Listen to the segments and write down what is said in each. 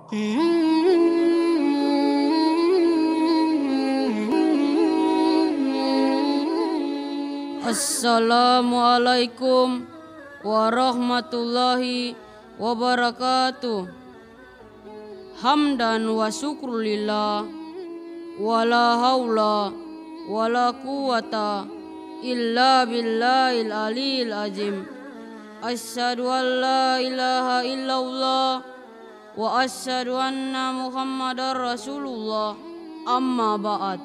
Assalamualaikum warahmatullahi wabarakatuh. Hamdan wa syukrulillah, wala haula wala quwata illa billahil aliyil azim. Asyhadu an la ilaha illallah wa asyhadu anna muhammadar rasulullah. Amma ba'd.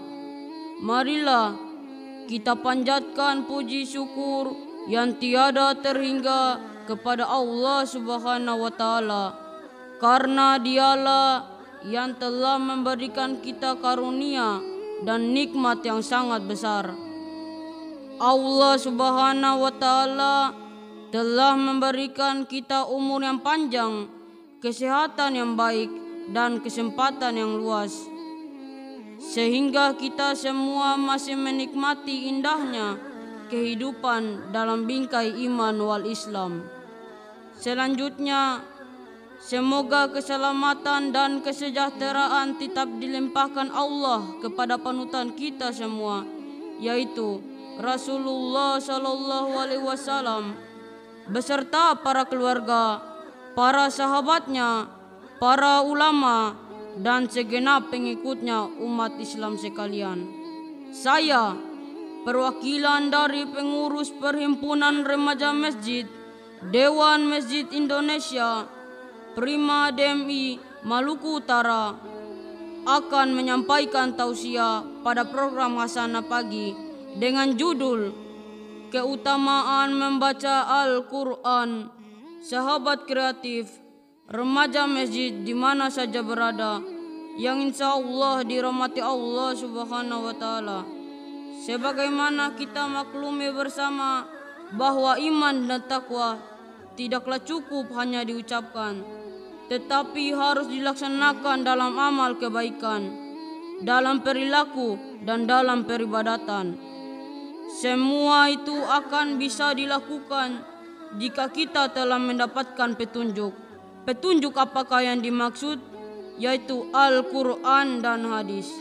Marilah kita panjatkan puji syukur yang tiada terhingga kepada Allah Subhanahu wa Ta'ala, karena Dialah yang telah memberikan kita karunia dan nikmat yang sangat besar. Allah Subhanahu wa Ta'ala telah memberikan kita umur yang panjang, kesehatan yang baik, dan kesempatan yang luas, sehingga kita semua masih menikmati indahnya kehidupan dalam bingkai iman wal Islam. Selanjutnya, semoga keselamatan dan kesejahteraan tetap dilimpahkan Allah kepada panutan kita semua, yaitu Rasulullah Sallallahu Alaihi Wasallam, beserta para keluarga, para sahabatnya, para ulama, dan segenap pengikutnya umat Islam sekalian. Saya, perwakilan dari pengurus Perhimpunan Remaja Masjid Dewan Masjid Indonesia Prima DMI Maluku Utara, akan menyampaikan tausiah pada program Hasanah Pagi dengan judul Keutamaan Membaca Al-Quran. Sahabat kreatif remaja masjid di mana saja berada, yang insya Allah dirahmati Allah Subhanahu wa Ta'ala. Sebagaimana kita maklumi bersama bahwa iman dan takwa tidaklah cukup hanya diucapkan, tetapi harus dilaksanakan dalam amal kebaikan, dalam perilaku, dan dalam peribadatan. Semua itu akan bisa dilakukan jika kita telah mendapatkan petunjuk. Petunjuk apakah yang dimaksud? Yaitu Al-Quran dan hadis.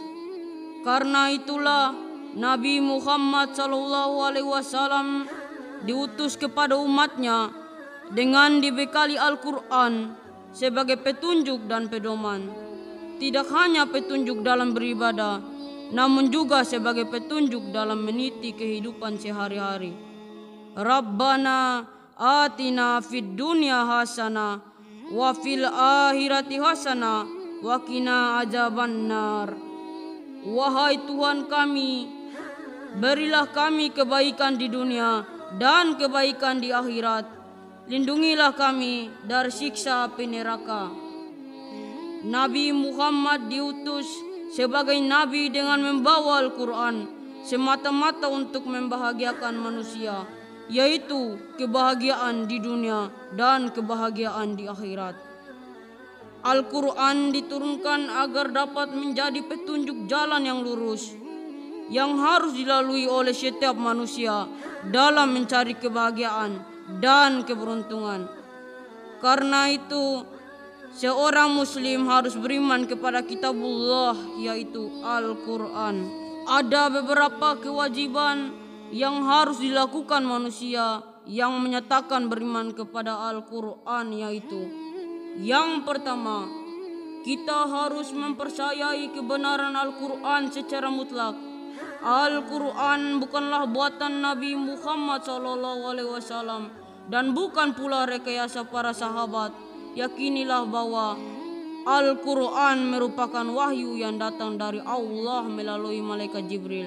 Karena itulah Nabi Muhammad SAW diutus kepada umatnya dengan dibekali Al-Quran sebagai petunjuk dan pedoman. Tidak hanya petunjuk dalam beribadah, namun juga sebagai petunjuk dalam meniti kehidupan sehari-hari. Rabbana atina fid dunya hasanah wa fil akhirati hasanah wa qina adzabannar. Wahai Tuhan kami, berilah kami kebaikan di dunia dan kebaikan di akhirat. Lindungilah kami dari siksa api neraka. Nabi Muhammad diutus sebagai nabi dengan membawa Al-Quran semata-mata untuk membahagiakan manusia, yaitu kebahagiaan di dunia dan kebahagiaan di akhirat. Al-Quran diturunkan agar dapat menjadi petunjuk jalan yang lurus yang harus dilalui oleh setiap manusia dalam mencari kebahagiaan dan keberuntungan. Karena itu, seorang muslim harus beriman kepada kitabullah, yaitu Al-Quran. Ada beberapa kewajiban yang harus dilakukan manusia yang menyatakan beriman kepada Al-Quran, yaitu yang pertama, kita harus mempercayai kebenaran Al-Quran secara mutlak. Al-Quran bukanlah buatan Nabi Muhammad SAW dan bukan pula rekayasa para sahabat. Yakinilah bahwa Al-Quran merupakan wahyu yang datang dari Allah melalui malaikat Jibril,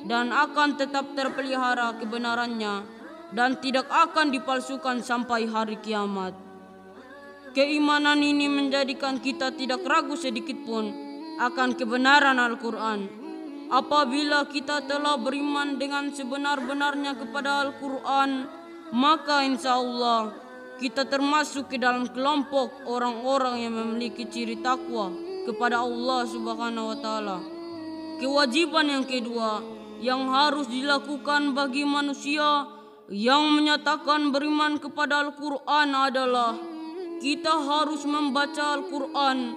dan akan tetap terpelihara kebenarannya dan tidak akan dipalsukan sampai hari kiamat. Keimanan ini menjadikan kita tidak ragu sedikit pun akan kebenaran Al-Quran. Apabila kita telah beriman dengan sebenar-benarnya kepada Al-Quran, maka insya Allah kita termasuk ke dalam kelompok orang-orang yang memiliki ciri takwa kepada Allah Subhanahu wa Ta'ala. Kewajiban yang kedua yang harus dilakukan bagi manusia yang menyatakan beriman kepada Al-Quran adalah kita harus membaca Al-Quran.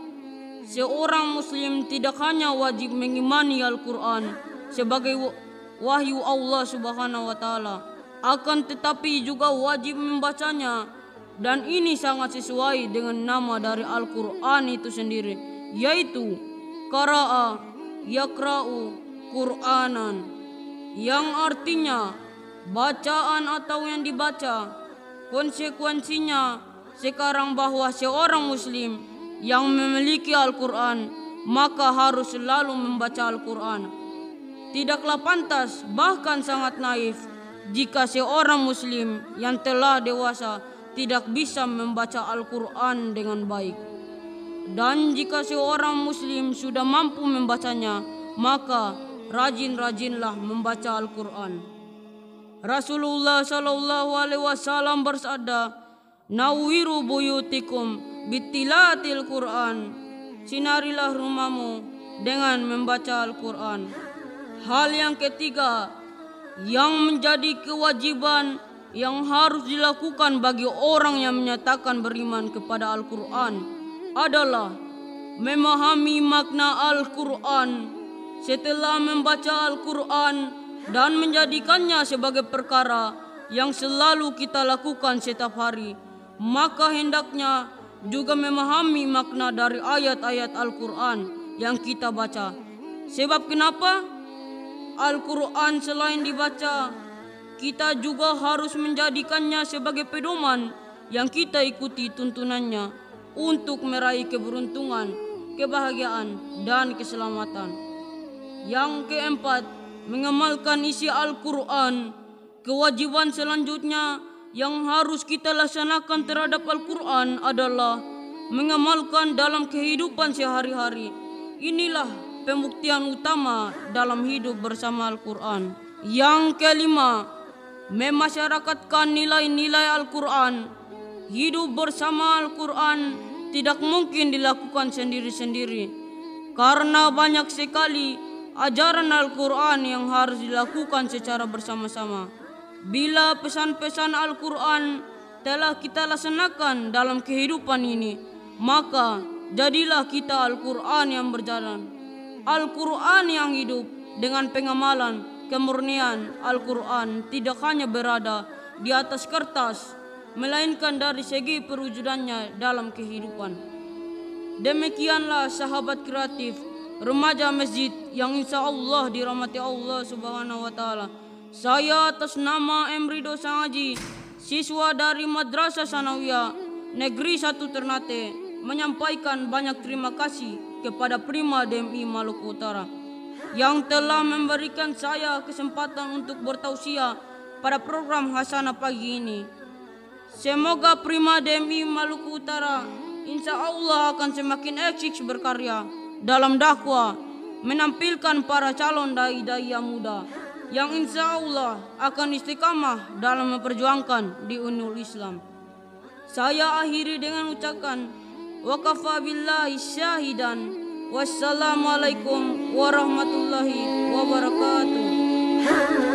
Seorang muslim tidak hanya wajib mengimani Al-Quran sebagai wahyu Allah Subhanahu wa taala, akan tetapi juga wajib membacanya. Dan ini sangat sesuai dengan nama dari Al-Quran itu sendiri, yaitu qara'a yaqra'u Qur'anan, yang artinya bacaan atau yang dibaca. Konsekuensinya sekarang bahwa seorang muslim yang memiliki Al-Quran maka harus selalu membaca Al-Quran. Tidaklah pantas, bahkan sangat naif, jika seorang muslim yang telah dewasa tidak bisa membaca Al-Quran dengan baik. Dan jika seorang muslim sudah mampu membacanya, maka rajin-rajinlah membaca Al-Quran. Rasulullah SAW bersabda, "Nawwiru buyutikum bittilatil Quran." Sinarilah rumahmu dengan membaca Al-Quran. Hal yang ketiga yang menjadi kewajiban yang harus dilakukan bagi orang yang menyatakan beriman kepada Al-Quran adalah memahami makna Al-Quran. Setelah membaca Al-Quran dan menjadikannya sebagai perkara yang selalu kita lakukan setiap hari, maka hendaknya juga memahami makna dari ayat-ayat Al-Quran yang kita baca. Sebab kenapa? Al-Quran selain dibaca, kita juga harus menjadikannya sebagai pedoman yang kita ikuti tuntunannya untuk meraih keberuntungan, kebahagiaan, dan keselamatan. Yang keempat, mengamalkan isi Al-Quran. Kewajiban selanjutnya yang harus kita laksanakan terhadap Al-Quran adalah mengamalkan dalam kehidupan sehari-hari. Inilah pembuktian utama dalam hidup bersama Al-Quran. Yang kelima, memasyarakatkan nilai-nilai Al-Quran. Hidup bersama Al-Quran tidak mungkin dilakukan sendiri-sendiri, karena banyak sekali ajaran Al-Quran yang harus dilakukan secara bersama-sama. Bila pesan-pesan Al-Quran telah kita laksanakan dalam kehidupan ini, maka jadilah kita Al-Quran yang berjalan. Al-Quran yang hidup dengan pengamalan kemurnian Al-Quran tidak hanya berada di atas kertas, melainkan dari segi perwujudannya dalam kehidupan. Demikianlah sahabat kreatif remaja masjid yang insya Allah dirahmati Allah Subhanahu wa taala. Saya atas nama Emrido Sangaji, siswa dari Madrasah Sanawiyah Negeri 1 Ternate, menyampaikan banyak terima kasih kepada Prima DMI Maluku Utara yang telah memberikan saya kesempatan untuk bertausiah pada program Hasanah pagi ini. Semoga Prima DMI Maluku Utara insya Allah akan semakin eksis berkarya dalam dakwah, menampilkan para calon dai-dai yang muda yang insya Allah akan istiqamah dalam memperjuangkan di Unul Islam. Saya akhiri dengan ucapan wa kafa billahi syahidan. Wassalamualaikum warahmatullahi wabarakatuh.